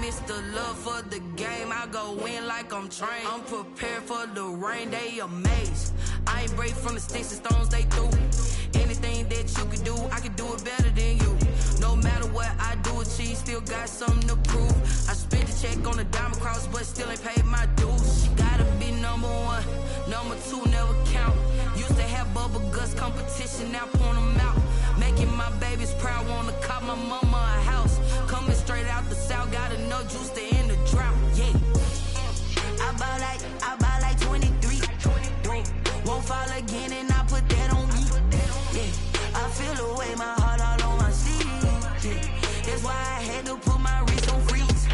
it's the love for the game. I go in like I'm trained. I'm prepared for the rain, they amazed. I ain't break from the sticks and stones they threw. Anything that you can do, I can do it better than you. No matter what I do achieve, still got something to prove. I spent the check on the diamond cross, but still ain't paid my dues. She gotta be number one, number two never count. Used to have bubble guts competition, now point them out. Making my babies proud, wanna cop my mama a house. Coming straight out the south, got enough juice to end the drought. Yeah, I buy like 23. Won't fall again, and I put that on me. Yeah, I feel the way, my heart all on my sleeve. Yeah, that's why I had to put my wrist on freeze.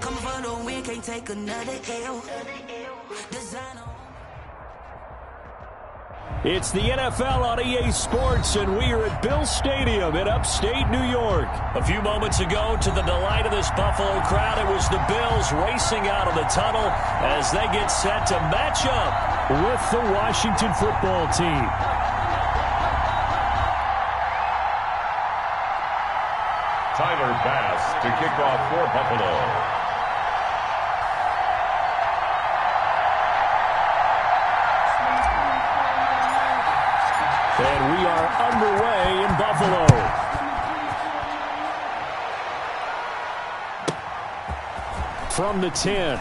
Coming for the win, can't take another L. Designer. It's the NFL on EA Sports, and we are at Bill Stadium in upstate New York. A few moments ago, to the delight of this Buffalo crowd, it was the Bills racing out of the tunnel as they get set to match up with the Washington football team. Tyler Bass to kick off for Buffalo. And we are underway in Buffalo. From the 10.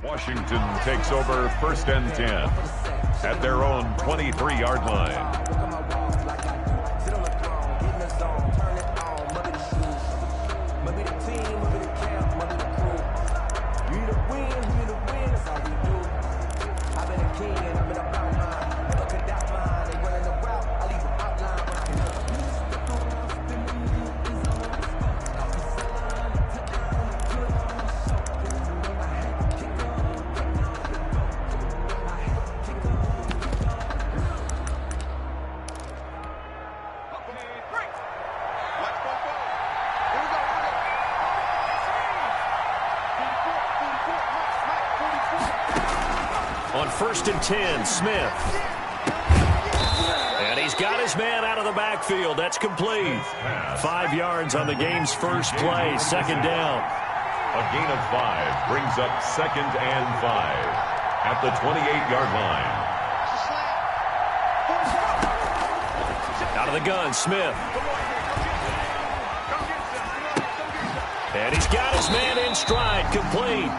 Washington takes over 1st and 10 at their own 23-yard line. On 1st and 10, Smith. And he's got his man out of the backfield. That's complete. 5 yards on the game's first play. Second down. A gain of 5 brings up 2nd and 5 at the 28-yard line. Out of the gun, Smith. And he's got his man in stride, complete.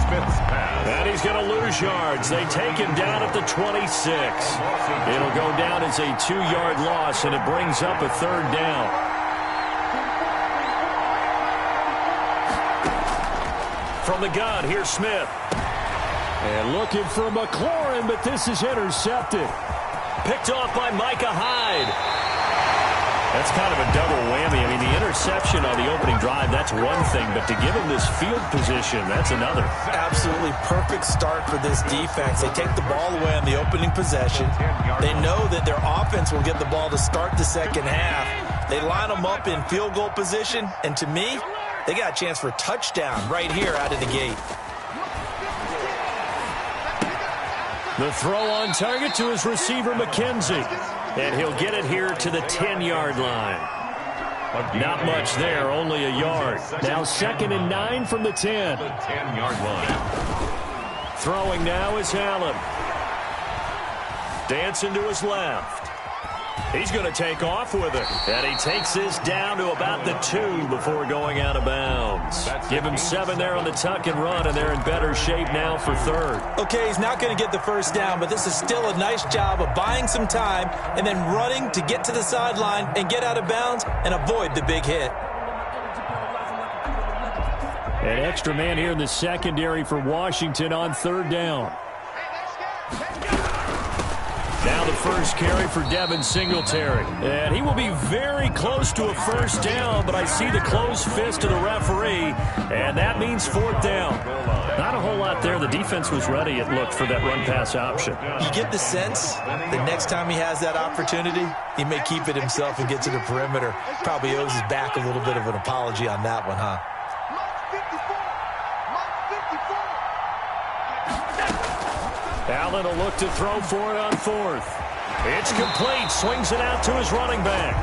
Smith's pass. And he's going to lose yards. They take him down at the 26. It'll go down as a 2-yard loss, and it brings up a 3rd down. From the gun, here's Smith. And looking for McLaurin, but this is intercepted. Picked off by Micah Hyde. That's kind of a double whammy. I mean, the interception on the opening drive, that's one thing, but to give him this field position, that's another. Absolutely perfect start for this defense. They take the ball away on the opening possession. They know that their offense will get the ball to start the second half. They line them up in field goal position, and to me, they got a chance for a touchdown right here out of the gate. The throw on target to his receiver, McKenzie. And he'll get it here to the 10-yard line. Not much there, only a yard. Now 2nd and 9 from the 10. The 10-yard line. Throwing now is Allen. Dancing to his left. He's going to take off with it. And he takes this down to about the 2 before going out of bounds. Give him 7 there on the tuck and run, and they're in better shape now for 3rd. Okay, he's not going to get the first down, but this is still a nice job of buying some time and then running to get to the sideline and get out of bounds and avoid the big hit. An extra man here in the secondary for Washington on 3rd down. Now the first carry for Devin Singletary. And he will be very close to a first down, but I see the closed fist of the referee, and that means 4th down. Not a whole lot there. The defense was ready, it looked, for that run-pass option. You get the sense that next time he has that opportunity, he may keep it himself and get to the perimeter. Probably owes his back a little bit of an apology on that one, huh? Allen will look to throw for it on 4th. It's complete. Swings it out to his running back.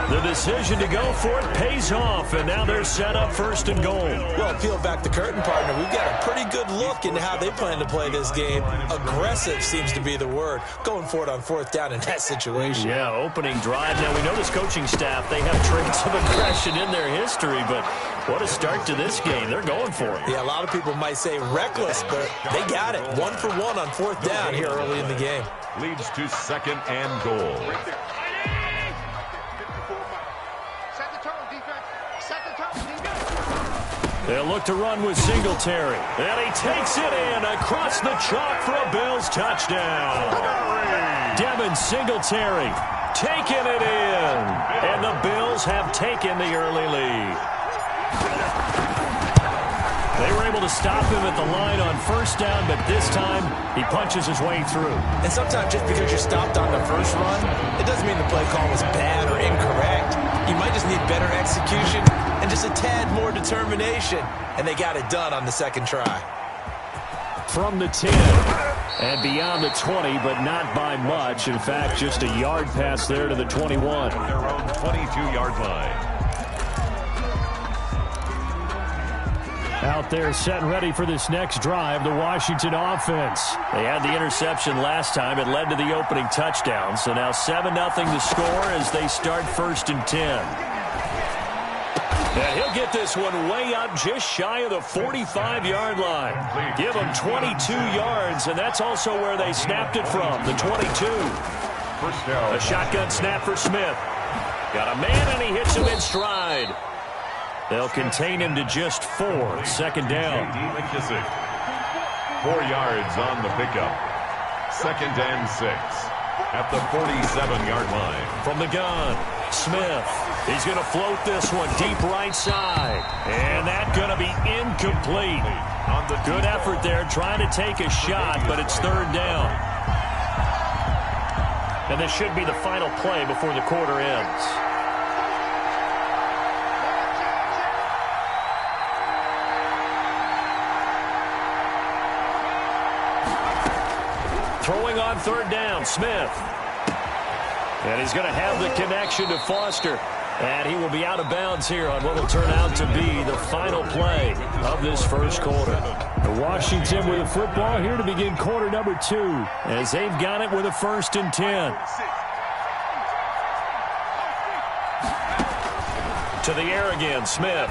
The decision to go for it pays off, and now they're set up 1st and goal. Well, peel back the curtain, partner. We've got a pretty good look into how they plan to play this game. Aggressive seems to be the word. Going for it on 4th down in that situation. Yeah, opening drive. Now, we know this coaching staff, they have traits of aggression in their history, but what a start to this game. They're going for it. Yeah, a lot of people might say reckless, but they got it. 1 for 1 on 4th down here early in the game. Leads to 2nd and goal. They'll look to run with Singletary. And he takes it in across the chalk for a Bills touchdown. Devin Singletary taking it in. And the Bills have taken the early lead. They were able to stop him at the line on 1st down, but this time he punches his way through. And sometimes just because you're stopped on the first run, it doesn't mean the play call was bad or incorrect. You might just need better execution and just a tad more determination. And they got it done on the 2nd try. From the 10 and beyond the 20, but not by much. In fact, just a yard pass there to the 21. Their own 22-yard line. Out there set and ready for this next drive, the Washington offense. They had the interception last time. It led to the opening touchdown. So now 7-0 the score as they start 1st and 10. And he'll get this one way up just shy of the 45-yard line. Give him 22 yards, and that's also where they snapped it from, the 22. First down. A shotgun snap for Smith. Got a man, and he hits him in stride. They'll contain him to just 4. 2nd down. 4 yards on the pickup. 2nd and 6 at the 47-yard line. From the gun, Smith. He's going to float this one deep right side. And that's going to be incomplete. Good effort there trying to take a shot, but it's 3rd down. And this should be the final play before the quarter ends. Throwing on 3rd down, Smith. And he's going to have the connection to Foster. And he will be out of bounds here on what will turn out to be the final play of this first quarter. Washington with the football here to begin quarter number 2, as they've got it with a 1st and 10. To the air again, Smith.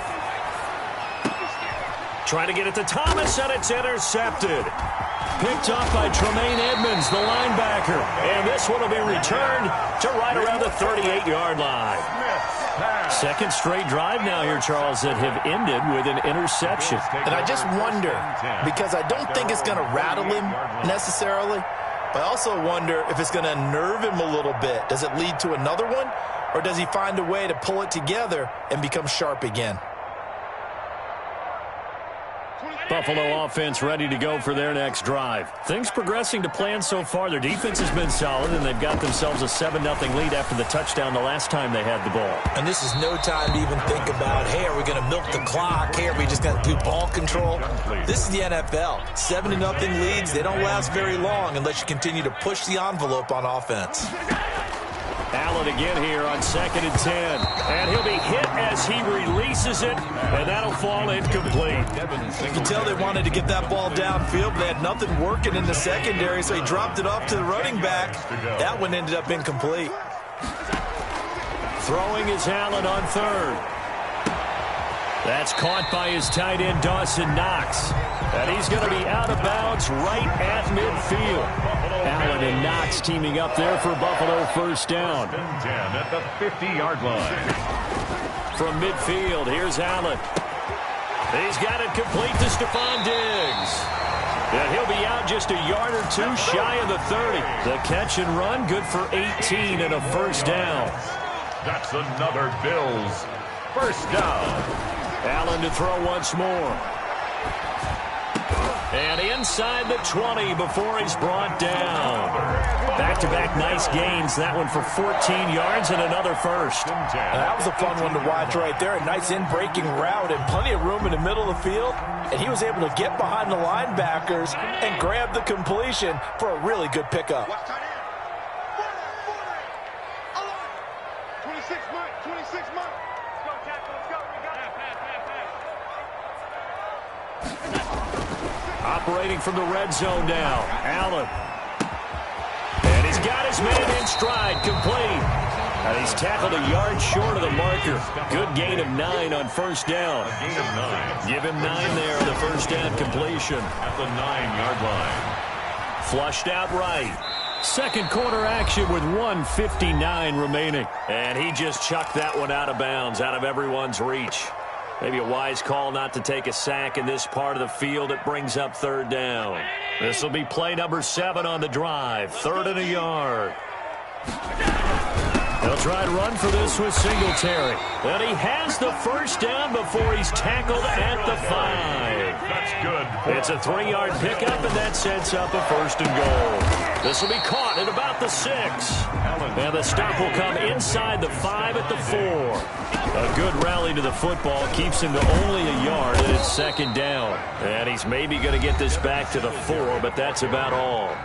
Trying to get it to Thomas, and it's intercepted. Picked off by Tremaine Edmonds, the linebacker. And this one will be returned to right around the 38-yard line. Second straight drive now here, Charles, that have ended with an interception. And I just wonder, because I don't think it's going to rattle him necessarily, but I also wonder if it's going to unnerve him a little bit. Does it lead to another one, or does he find a way to pull it together and become sharp again? Buffalo offense ready to go for their next drive. Things progressing to plan so far. Their defense has been solid, and they've got themselves a 7-0 lead after the touchdown the last time they had the ball. And this is no time to even think about, hey, are we going to milk the clock? Hey, are we just going to do ball control? This is the NFL. 7-0 leads, they don't last very long unless you continue to push the envelope on offense. Allen again here on 2nd and 10. And he'll be hit as he releases it, and that'll fall incomplete. You can tell they wanted to get that ball downfield, but they had nothing working in the secondary, so he dropped it off to the running back. That one ended up incomplete. Throwing is Allen on 3rd. That's caught by his tight end, Dawson Knox. And he's going to be out of bounds right at midfield. Allen and Knox teaming up there for Buffalo first down. 10 at the 50-yard line. From midfield, here's Allen. He's got it complete to Stephon Diggs. And he'll be out just a yard or two shy of the 30. The catch and run, good for 18 and a first down. That's another Bills first down. Allen to throw once more. And inside the 20 before he's brought down. Back-to-back nice gains. That one for 14 yards and another first. That was a fun one to watch right there. A nice in-breaking route and plenty of room in the middle of the field. And he was able to get behind the linebackers and grab the completion for a really good pickup. 26 months. Let's go, tackle. Let's go. We got it. Operating from the red zone now. Allen. And he's got his man in stride, complete. And he's tackled a yard short of the marker. Good gain of 9 on first down. Gain of 9. Give him 9 there on the first down completion. At the 9-yard line. Flushed out right. Second quarter action with 1:59 remaining. And he just chucked that one out of bounds, out of everyone's reach. Maybe a wise call not to take a sack in this part of the field. It brings up third down. This will be play number 7 on the drive. 3rd and a yard. They'll try to run for this with Singletary. And he has the first down before he's tackled at the 5. That's good. It's a 3-yard pickup, and that sets up a 1st and goal. This will be caught at about the 6. And the stop will come inside the 5 at the 4. A good rally to the football keeps him to only a yard, and it's 2nd down. And he's maybe going to get this back to the 4, but that's about all.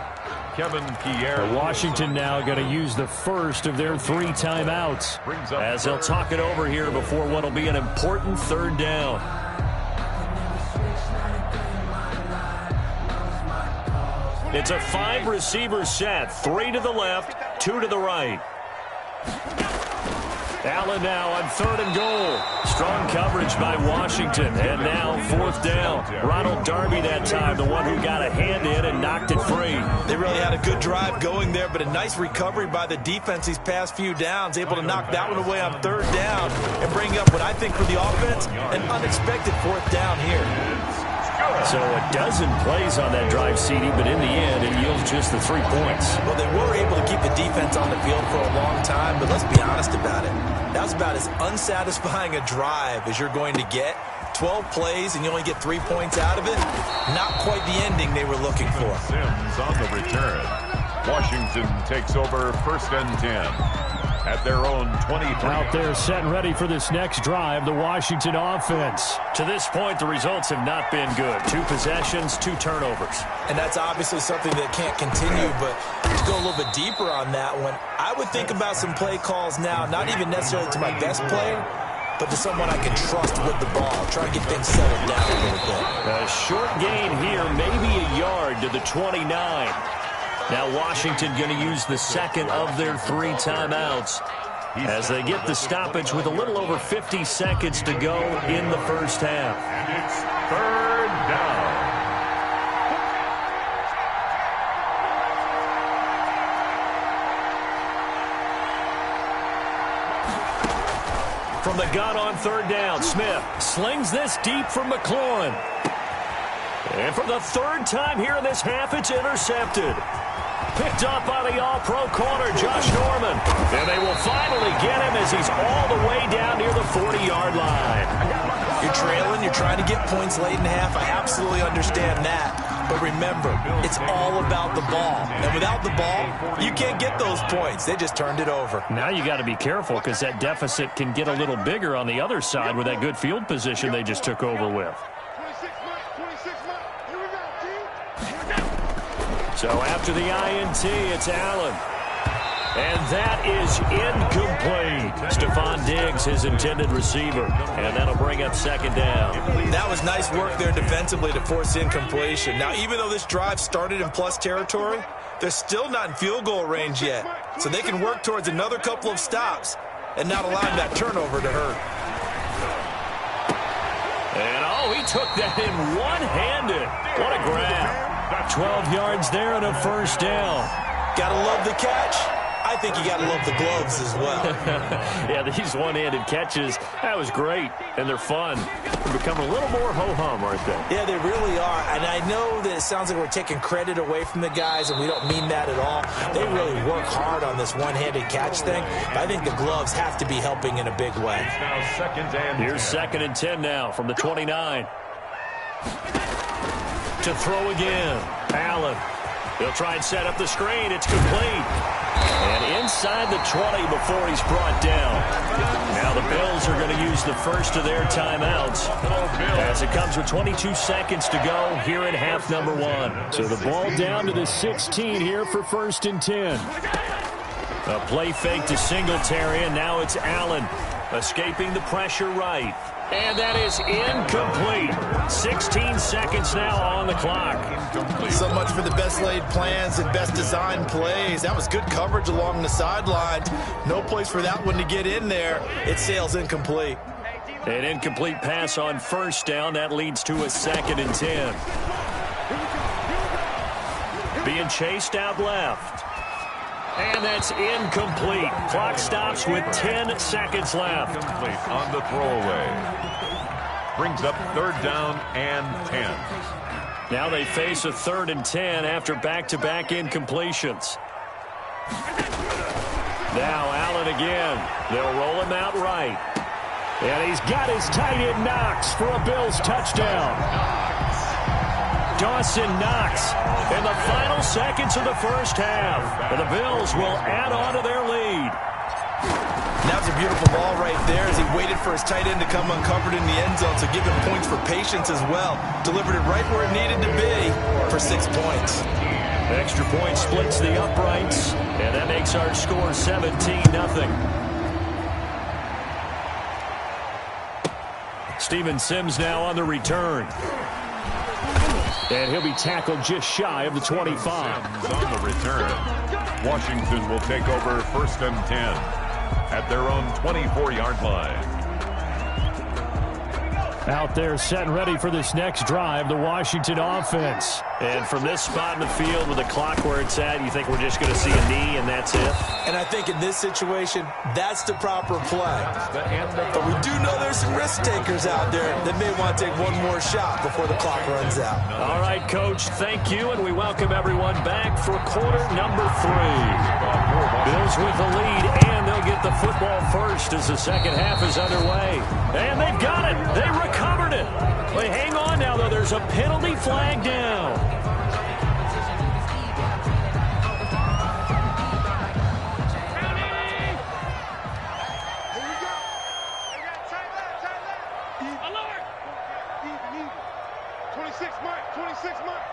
Kevin Pierre. Washington now going to use the first of their 3 timeouts as they'll talk it over here before what will be an important 3rd down. It's a 5-receiver set. 3 to the left, 2 to the right. Allen now on 3rd and goal. Strong coverage by Washington. And now 4th down. Ronald Darby that time, the one who got a hand in and knocked it free. They really had a good drive going there, but a nice recovery by the defense these past few downs. Able to knock that one away on 3rd down and bring up what I think for the offense, an unexpected 4th down here. So a dozen plays on that drive, CD, but in the end, it yields just the 3 points. Well, they were able to keep the defense on the field for a long time, but let's be honest about it. That was about as unsatisfying a drive as you're going to get. 12 plays and you only get 3 points out of it. Not quite the ending they were looking for. Sims on the return. Washington takes over 1st and 10. At their own 23. Out there set and ready for this next drive, the Washington offense. To this point, the results have not been good. 2 possessions, 2 turnovers. And that's obviously something that can't continue, but to go a little bit deeper on that one. I would think about some play calls now, not even necessarily to my best player, but to someone I can trust with the ball. Try to get things settled down a little bit. A short gain here, maybe a yard to the 29. Now Washington going to use the second of their 3 timeouts as they get the stoppage with a little over 50 seconds to go in the first half. And it's 3rd down. From the gun on 3rd down, Smith slings this deep from McLaurin. And for the 3rd time here in this half, it's intercepted. Picked up by the all-pro corner, Josh Norman. And they will finally get him as he's all the way down near the 40-yard line. You're trailing, you're trying to get points late in half. I absolutely understand that. But remember, it's all about the ball. And without the ball, you can't get those points. They just turned it over. Now you got to be careful because that deficit can get a little bigger on the other side with that good field position they just took over with. 26 months. Here we go, team. So after the INT, it's Allen. And that is incomplete. Stephon Diggs, his intended receiver. And that'll bring up 2nd down. That was nice work there defensively to force incompletion. Now, even though this drive started in plus territory, they're still not in field goal range yet. So they can work towards another couple of stops and not allowing that turnover to hurt. And, he took that in one-handed. What a grab. 12 yards there and a 1st down. Gotta love the catch. I think you gotta love the gloves as well. Yeah, these one-handed catches, that was great, and they're fun. They become a little more ho-hum, aren't they? Yeah, they really are. And I know that it sounds like we're taking credit away from the guys, and we don't mean that at all. They really work hard on this one-handed catch thing, but I think the gloves have to be helping in a big way. Now 2nd and 10. Here's 2nd and 10 now from the 29. To throw again, Allen. He'll try and set up the screen. It's complete. And inside the 20 before he's brought down. Now the Bills are going to use the first of their timeouts as it comes with 22 seconds to go here in half number 1. So the ball down to the 16 here for 1st and 10. A play fake to Singletary, and now it's Allen escaping the pressure right. And that is incomplete. 16 seconds now on the clock. So much for the best laid plans and best designed plays. That was good coverage along the sidelines. No place for that one to get in there. It sails incomplete. An incomplete pass on 1st down. That leads to a 2nd and 10. Being chased out left. And that's incomplete. Clock stops with 10 seconds left. Incomplete on the throwaway. Brings up 3rd down and 10. Now they face a 3rd and 10 after back-to-back incompletions. Now Allen again. They'll roll him out right. And he's got his tight end Knox for a Bills touchdown. Dawson Knox in the final seconds of the first half. And the Bills will add on to their lead. That was a beautiful ball right there as he waited for his tight end to come uncovered in the end zone. So give him points for patience as well. Delivered it right where it needed to be for 6 points. Extra point splits the uprights. And that makes our score 17-0. Steven Sims now on the return. And he'll be tackled just shy of the 25. On the return, Washington will take over 1st and 10 at their own 24-yard line. Out there set and ready for this next drive, the Washington offense. And from this spot in the field with the clock where it's at, you think we're just going to see a knee and that's it? And I think in this situation, that's the proper play. But we do know there's some risk takers out there that may want to take one more shot before the clock runs out. All right, Coach, thank you, and we welcome everyone back for quarter number 3. Bills with the lead, and they'll get the football first as the second half is underway. And they've got it. They recovered it. But hang on now, though. There's a penalty flag down. Alert! 26 months.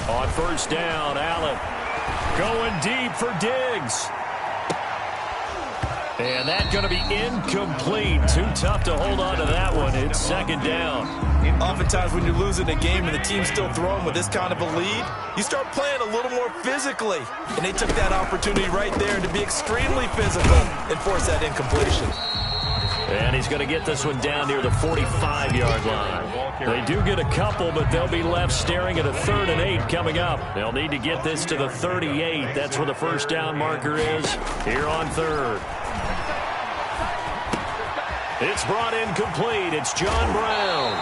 On first down, Allen going deep for Diggs. And that's going to be incomplete. Too tough to hold on to that one. It's second down. Oftentimes when you're losing a game and the team's still throwing with this kind of a lead, you start playing a little more physically. And they took that opportunity right there to be extremely physical and force that incompletion. And he's going to get this one down near the 45-yard line. They do get a couple, but they'll be left staring at a 3rd and 8 coming up. They'll need to get this to the 38. That's where the first down marker is here on 3rd. It's brought in complete. It's John Brown.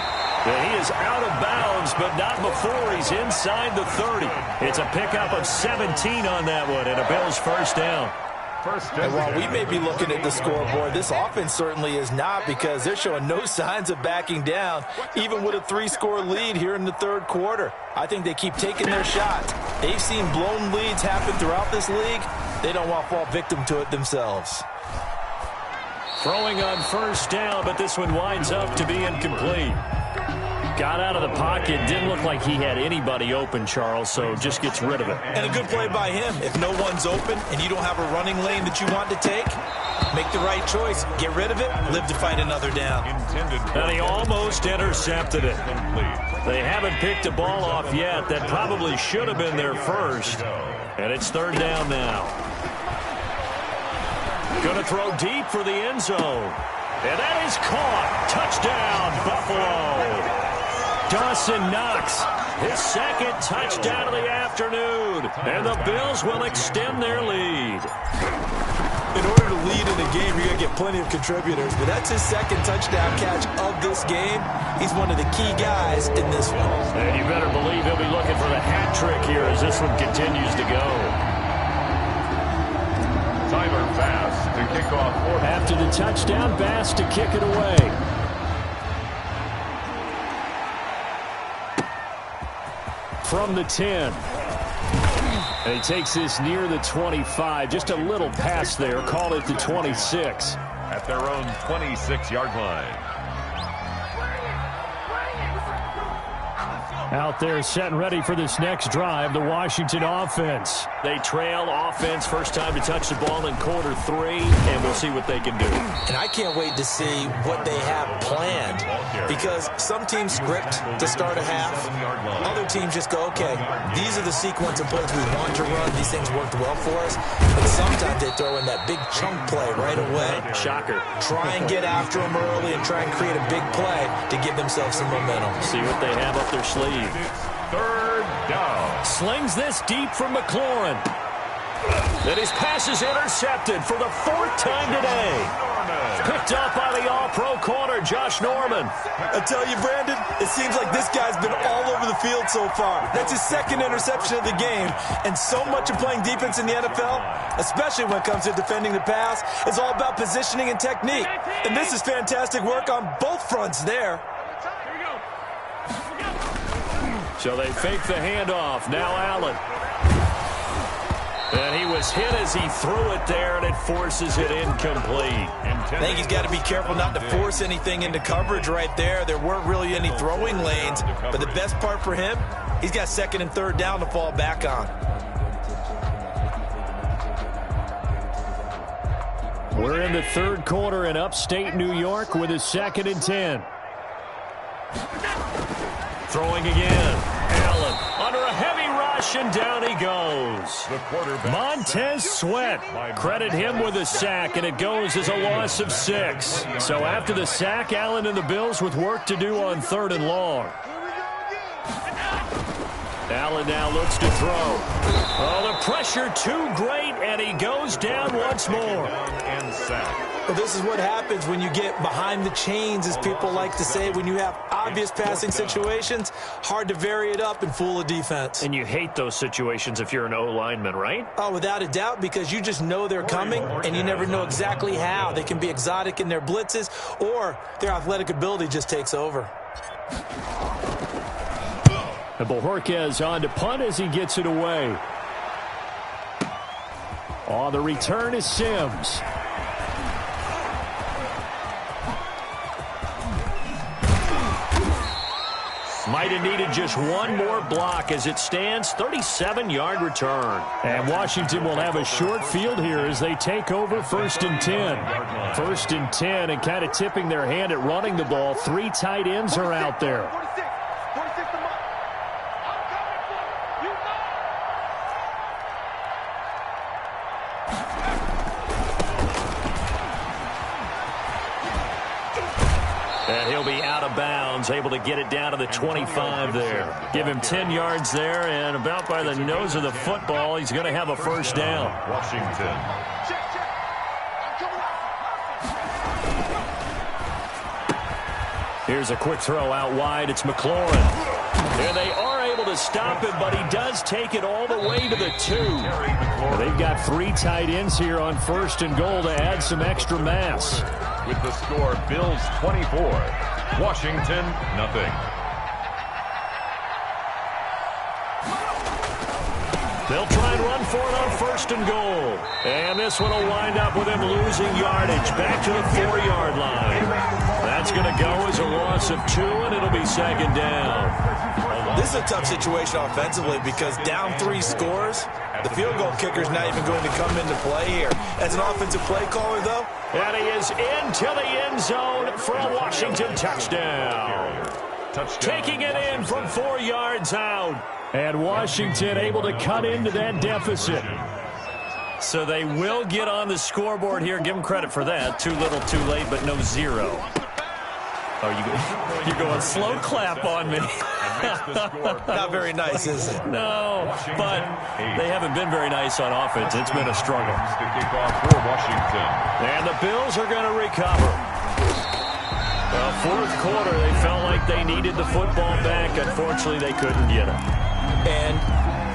And he is out of bounds, but not before he's inside the 30. It's a pickup of 17 on that one, and a Bills first down. And while we may be looking at the scoreboard, this offense certainly is not, because they're showing no signs of backing down, even with a 3-score lead here in the 3rd quarter. I think they keep taking their shots. They've seen blown leads happen throughout this league. They don't want to fall victim to it themselves. Throwing on first down, but this one winds up to be incomplete. Got out of the pocket. Didn't look like he had anybody open, Charles, so just gets rid of it. And a good play by him. If no one's open and you don't have a running lane that you want to take, make the right choice. Get rid of it. Live to fight another down. And he almost intercepted it. They haven't picked a ball off yet. That probably should have been their first. And it's 3rd down now. Going to throw deep for the end zone. And that is caught. Touchdown, Buffalo. Dawson Knox, his 2nd touchdown of the afternoon. And the Bills will extend their lead. In order to lead in a game, you're going to get plenty of contributors. But that's his 2nd touchdown catch of this game. He's one of the key guys in this one. And you better believe he'll be looking for the hat trick here as this one continues to go. Tyler Bass to kick off. After the touchdown, Bass to kick it away. From the 10. And he takes this near the 25. Just a little pass there. Call it the 26. At their own 26-yard line. Out there set and ready for this next drive, the Washington offense. They trail offense, first time to touch the ball in quarter 3, and we'll see what they can do. And I can't wait to see what they have planned, because some teams script to start a half. Other teams just go, okay, these are the sequence of plays we want to run. These things worked well for us. But sometimes they throw in that big chunk play right away. Shocker. Try and get after them early and try and create a big play to give themselves some momentum. See what they have up their sleeve. 3rd down. Slings this deep from McLaurin. Then his pass is intercepted for the 4th time today. Picked up by the all-pro corner, Josh Norman. I tell you, Brandon, it seems like this guy's been all over the field so far. That's his 2nd interception of the game. And so much of playing defense in the NFL, especially when it comes to defending the pass, is all about positioning and technique. And this is fantastic work on both fronts there. So they fake the handoff. Now Allen. And he was hit as he threw it there, and it forces it incomplete. I think he's got to be careful not to force anything into coverage right there. There weren't really any throwing lanes. But the best part for him, he's got 2nd and 3rd down to fall back on. We're in the 3rd quarter in upstate New York with a 2nd and 10. Throwing again. Allen under a heavy rush, and down he goes. Montez Sweat. Credit him with a sack, and it goes as a loss of 6. So after the sack, Allen and the Bills with work to do on 3rd and long. Allen now looks to throw. Oh, the pressure too great, and he goes down once more. And sack. Well, this is what happens when you get behind the chains, as people like to say. When you have obvious passing situations, hard to vary it up and fool a defense. And you hate those situations if you're an O-lineman, right? Oh, without a doubt, because you just know they're coming, and you never know exactly how. They can be exotic in their blitzes, or their athletic ability just takes over. And Bojorquez on to punt as he gets it away. On the return is Sims. Might have needed just one more block. As it stands, 37-yard return. And Washington will have a short field here as they take over 1st and 10. 1st and 10, and kind of tipping their hand at running the ball. 3 tight ends are out there. 46 to Mike. I'm coming for you. You know. And he'll be out of bounds, able to get it down to the 25 there. Give him 10 yards there, and about by the nose of the football, he's going to have a first down. Washington. Check. I'm coming out. Here's a quick throw out wide. It's McLaurin. And they are able to stop him, but he does take it all the way to the 2. They've got 3 tight ends here on 1st and goal to add some extra mass. With the score, Bills 24, Washington nothing. They'll try and run for it on 1st and goal. And this one will wind up with him losing yardage back to the 4-yard line. That's going to go as a loss of 2, and it'll be 2nd down. This is a tough situation offensively because down 3 scores, the field goal kicker's not even going to come into play here. As an offensive play caller, though. And he is into the end zone for a Washington touchdown. Taking it in from 4 yards out. And Washington able to cut into that deficit. So they will get on the scoreboard here. Give them credit for that. Too little, too late, but no 0. Oh, you're going slow clap on me. Not very nice, is it? No, but they haven't been very nice on offense. It's been a struggle. To kick off for Washington. And the Bills are going to recover. Well, 4th quarter, they felt like they needed the football back. Unfortunately, they couldn't get it. And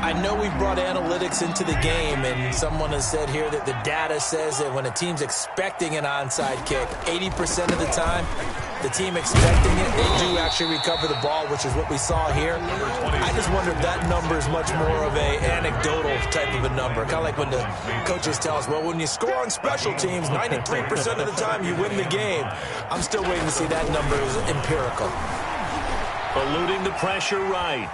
I know we've brought analytics into the game, and someone has said here that the data says that when a team's expecting an onside kick, 80% of the time, the team expecting it, they do actually recover the ball, which is what we saw here. I just wonder if that number is much more of a anecdotal type of a number. Kind of like when the coaches tell us, well, when you score on special teams, 93% of the time you win the game. I'm still waiting to see that number is empirical. Eluding the pressure right.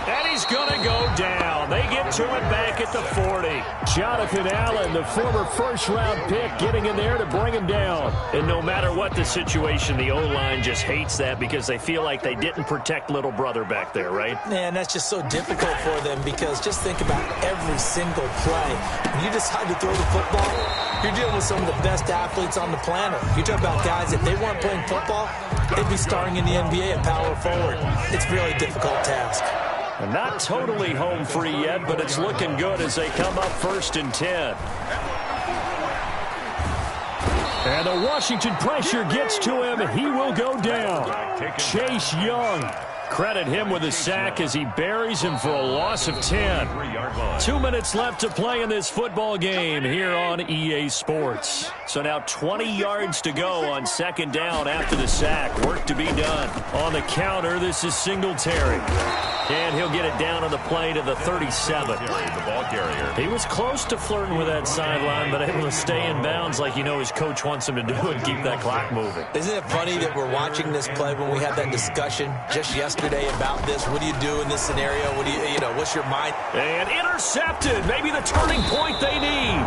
And he's going to go down. They get to it back at the 40. Jonathan Allen, the former first-round pick, getting in there to bring him down. And no matter what the situation, the O-line just hates that because they feel like they didn't protect little brother back there, right? Man, that's just so difficult for them because just think about every single play. When you decide to throw the football, you're dealing with some of the best athletes on the planet. You talk about guys, if they weren't playing football, they'd be starring in the NBA at power forward. It's a really difficult task. And not totally home free yet, but it's looking good as they come up 1st and 10. And the Washington pressure gets to him. He will go down. Chase Young. Credit him with a sack as he buries him for a loss of 10. 2 minutes left to play in this football game here on EA Sports. So now 20 yards to go on 2nd down after the sack. Work to be done. On the counter, this is Singletary. And he'll get it down on the play to the 37. The ball carrier. He was close to flirting with that sideline, but able to stay in bounds like you know his coach wants him to do and keep that clock moving. Isn't it funny that we're watching this play when we had that discussion just yesterday about this? What do you do in this scenario? What do you know, what's your mind? And intercepted. Maybe the turning point they need.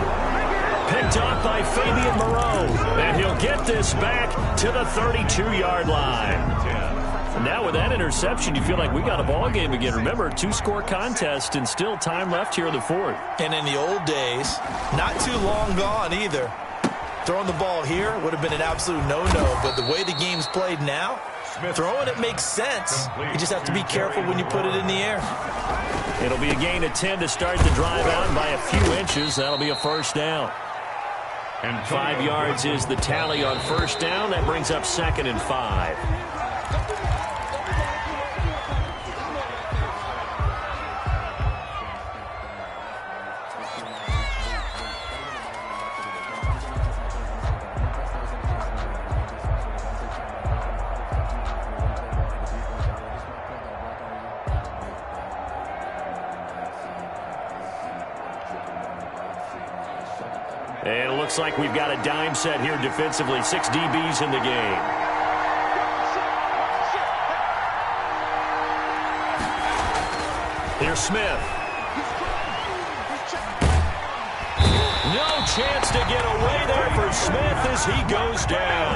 Picked off by Fabian Moreau. And he'll get this back to the 32-yard line. Now with that interception, you feel like we got a ball game again. Remember, 2-score contest and still time left here in the 4th. And in the old days, not too long gone either. Throwing the ball here would have been an absolute no-no, but the way the game's played now, throwing it makes sense. You just have to be careful when you put it in the air. It'll be a gain of 10 to start the drive out by a few inches. That'll be a first down. And 5 yards is the tally on first down. That brings up 2nd and 5. And it looks like we've got a dime set here defensively. 6 DBs in the game. Here's Smith. No chance to get away there for Smith as he goes down.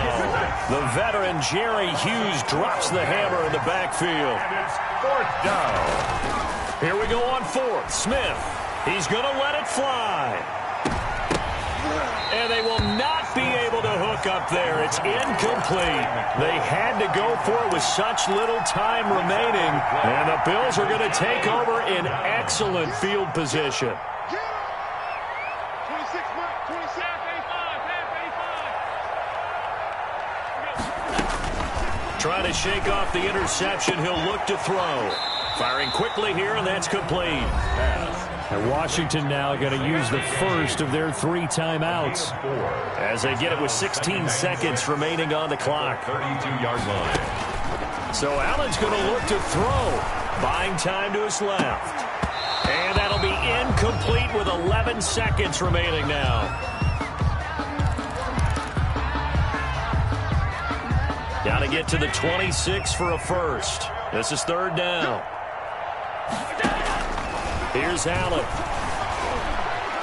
The veteran Jerry Hughes drops the hammer in the backfield. And it's 4th down. Here we go on 4th. Smith. He's going to let it fly. And they will not be able to hook up there. It's incomplete. They had to go for it with such little time remaining. And the Bills are going to take over in excellent field position. Trying to shake off the interception. He'll look to throw. Firing quickly here, and that's complete. And Washington now going to use the first of their 3 timeouts as they get it with 16 seconds remaining on the clock. 32-yard line. So Allen's going to look to throw. Buying time to his left. And that'll be incomplete with 11 seconds remaining now. Got to get to the 26 for a first. This is 3rd down. Here's Allen.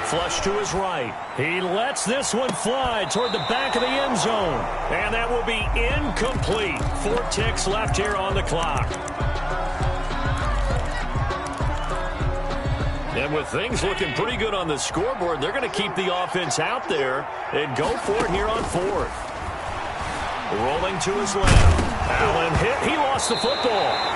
Flush to his right. He lets this one fly toward the back of the end zone. And that will be incomplete. 4 ticks left here on the clock. And with things looking pretty good on the scoreboard, they're going to keep the offense out there and go for it here on 4th. Rolling to his left. Allen hit. He lost the football.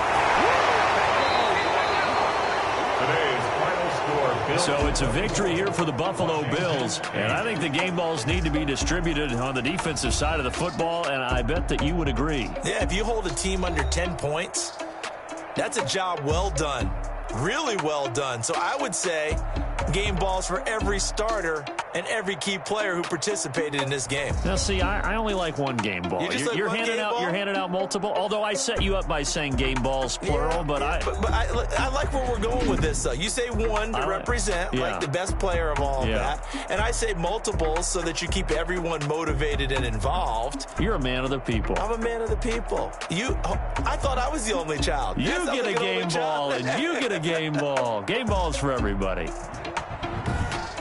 So it's a victory here for the Buffalo Bills. And I think the game balls need to be distributed on the defensive side of the football, and I bet that you would agree. Yeah, if you hold a team under 10 points, that's a job well done. Really well done. So I would say game balls for every starter and every key player who participated in this game. Now, see, I only like one game ball. You're handing out multiple. Although I set you up by saying game balls plural, yeah, but I like where we're going with this. Though you say one to represent like the best player of all of that, and I say multiples so that you keep everyone motivated and involved. You're a man of the people. I'm a man of the people. I thought I was the only child. You get a game ball, and you get a game ball. Game balls for everybody.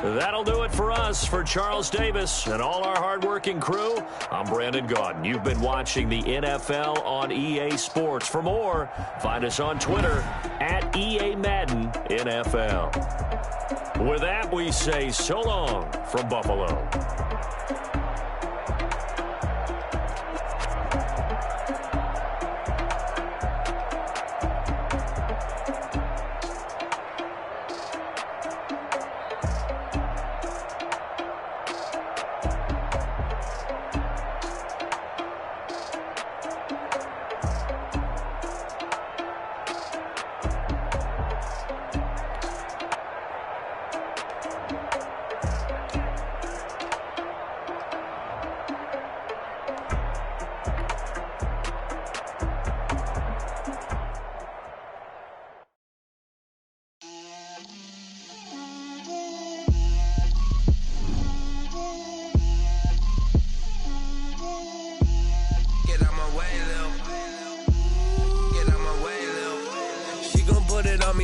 That'll do it for us. For Charles Davis and all our hardworking crew, I'm Brandon Gaudin. You've been watching the NFL on EA Sports. For more, find us on Twitter at EA Madden NFL. With that, we say so long from Buffalo.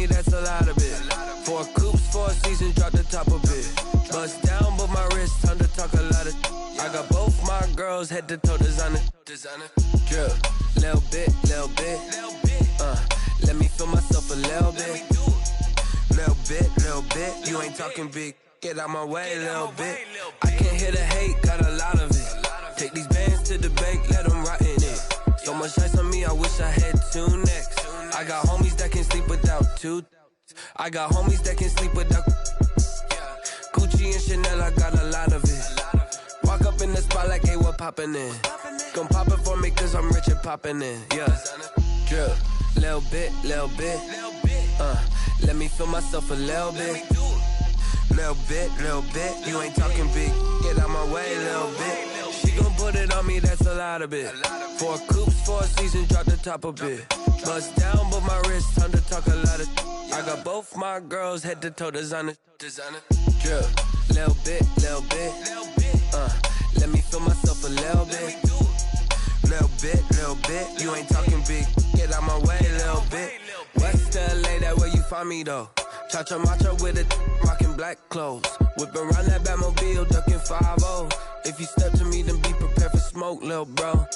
That's a lot of it. 4 coops, 4 seasons, drop the top of it. Bust down, but my wrist, time to talk a lot of. I got both my girls, head to toe designer. Drip, little bit. Let me feel myself a little bit. Little bit. You ain't talking big. Get out my way, little bit. I can't hear the hate, got a lot of it. Take these bands to the bank, let them rot in it. So much ice on me, I wish I had 2 necks. I got homies that can sleep without 2. I got homies that can sleep without Gucci and Chanel, I got a lot of it. Walk up in the spot like, hey, what poppin' in? Gon' pop it for me cause I'm rich and poppin' in. Yeah, drip, little bit. Let me feel myself a little bit. Little bit. You ain't talking big. Get out my way, little bit. She gon' put it on me, that's a lot of it. 4 coops, 4 seasons, drop the top of it. Bust down, but my wrist, time to talk a lot of. I got both my girls, head to toe designer. Drip, little bit. Let me feel myself a little bit. Little bit. You ain't talking big. Get out my way, little bit. West LA, that where you find find me though. Cha-cha matcha with it, rocking black clothes. Whipping around that Batmobile, ducking 5-0. If you step to me, then be prepared for smoke, lil' bro.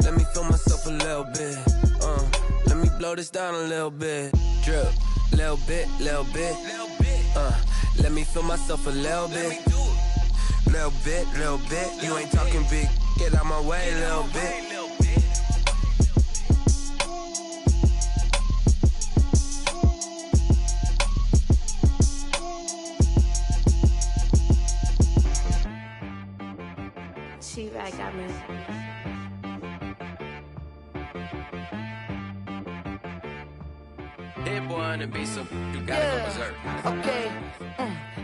Let me feel myself a little bit. Let me blow this down a little bit. Drip, little bit, little bit. Let me feel myself a little bit. Little bit, little bit. You ain't talking big. Get out my way, little bit. T-Rack got me. Hit boy on the beat, so you gotta go berserk. Okay.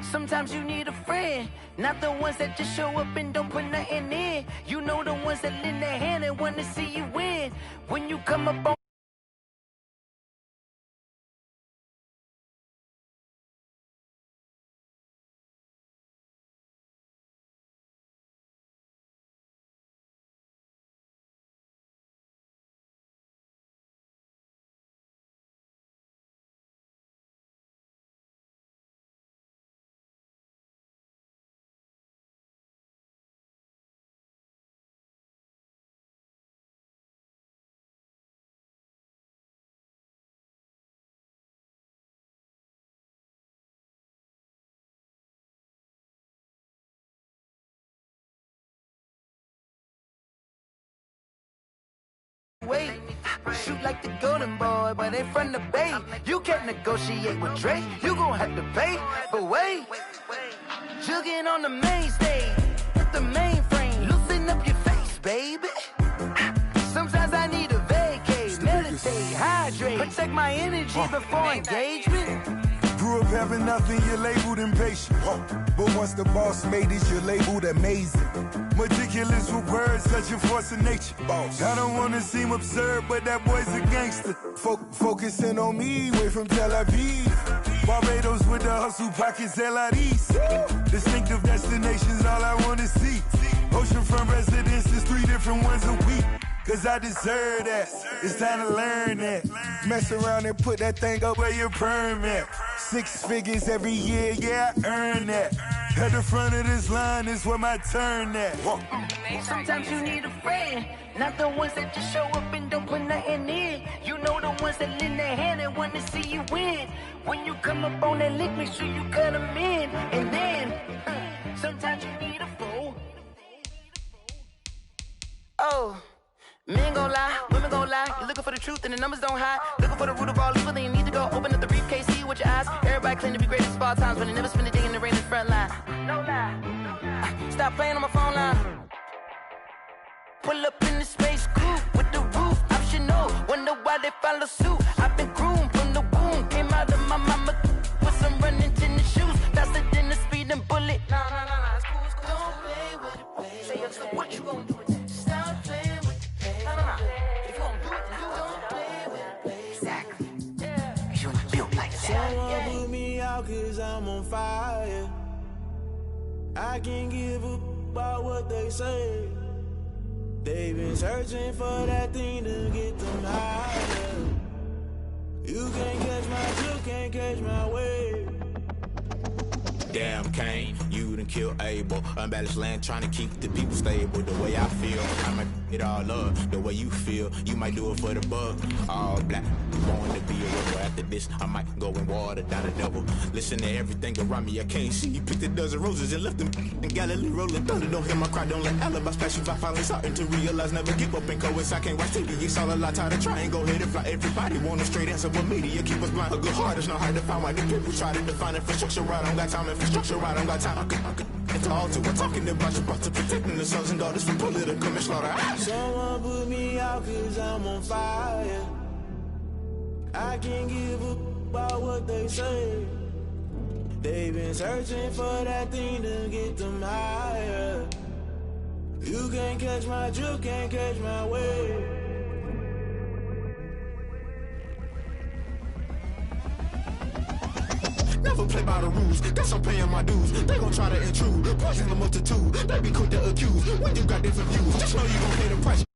Sometimes you need a friend, not the ones that just show up and don't put nothing in. You know the ones that lend their hand and wanna see you win. When you come up on wait, shoot like the golden boy, but they from the Bay. You can't negotiate with Drake, you gon' have to pay. But wait, jugging on the main stage, with the mainframe, loosen up your face, baby. Sometimes I need a vacate, meditate, hydrate, protect my energy before engagement. Grew up having nothing, you're labeled impatient. But once the boss made it, you're labeled amazing. Meticulous with words, such a force of nature. I don't wanna seem absurd, but that boy's a gangster. Focusing on me, way from Tel Aviv. Barbados with the hustle pockets, LIDs. Distinctive destinations, all I wanna see. Oceanfront residences, 3 different ones a week. Cause I deserve that, it's time to learn that. Mess around and put that thing up where your perm at. 6 figures every year, yeah, I earn that. At the front of this line is where my turn at. Sometimes you need a friend, not the ones that just show up and don't put nothing in. You know the ones that lend their hand and want to see you win. When you come up on that lick, make sure you cut them in. And then, sometimes you need a fool. Oh. Men gon' lie, women gon' lie. You're looking for the truth and the numbers don't hide. Looking for the root of all evil, then you need to go open up the briefcase, see with your eyes. Everybody claim to be greatest of all times, but they never spend a day in the rain in the front line. No lie. Stop playing on my phone line. Pull up in the space coupe with the roof optional. Wonder why they follow suit. I've been groomed from the womb. Came out of my mama with some running tennis shoes. Faster than the speeding bullet. No, it's cool, it's cool. Don't play with it, baby. Say up, so what you gon' do with it? Stop playing with it. If you gon' do it, then don't play with it, baby. Exactly. Yeah. You built like that. Someone put me out cause I'm on fire. I can't give up about what they say. They've been searching for that thing to get them higher. You can't catch my drift, can't catch my wave. Damn Kane, you done killed Abel. Unbalanced land trying to keep the people stable. The way I feel, I might it all up. The way you feel, you might do it for the bug. All black, born to be a rebel. After this, I might go and water down the double. Listen to everything around me, I can't see. Picked a dozen roses and left them in Galilee rolling thunder. Don't hear my cry, don't let alibis pass you by. Finally starting to realize, never give up and coincide. Can't watch TV, it's all a lot. Tired of trying, go ahead and fly. Everybody want a straight answer, but media keep us blind. A good heart is not hard to find. Why the people try to define infrastructure right? I don't got time, infrastructure right, I don't got time. It's all to we're talking about you, about to protecting the sons and daughters from political manslaughter. Someone put me out cause I'm on fire. I can't give up about what they say. They've been searching for that thing to get them higher. You can't catch my drift, can't catch my wave. Never play by the rules, guess I'm paying my dues. They gon' try to intrude, poison the multitude. They be quick to accuse when you got different views. Just know you gon' pay the price.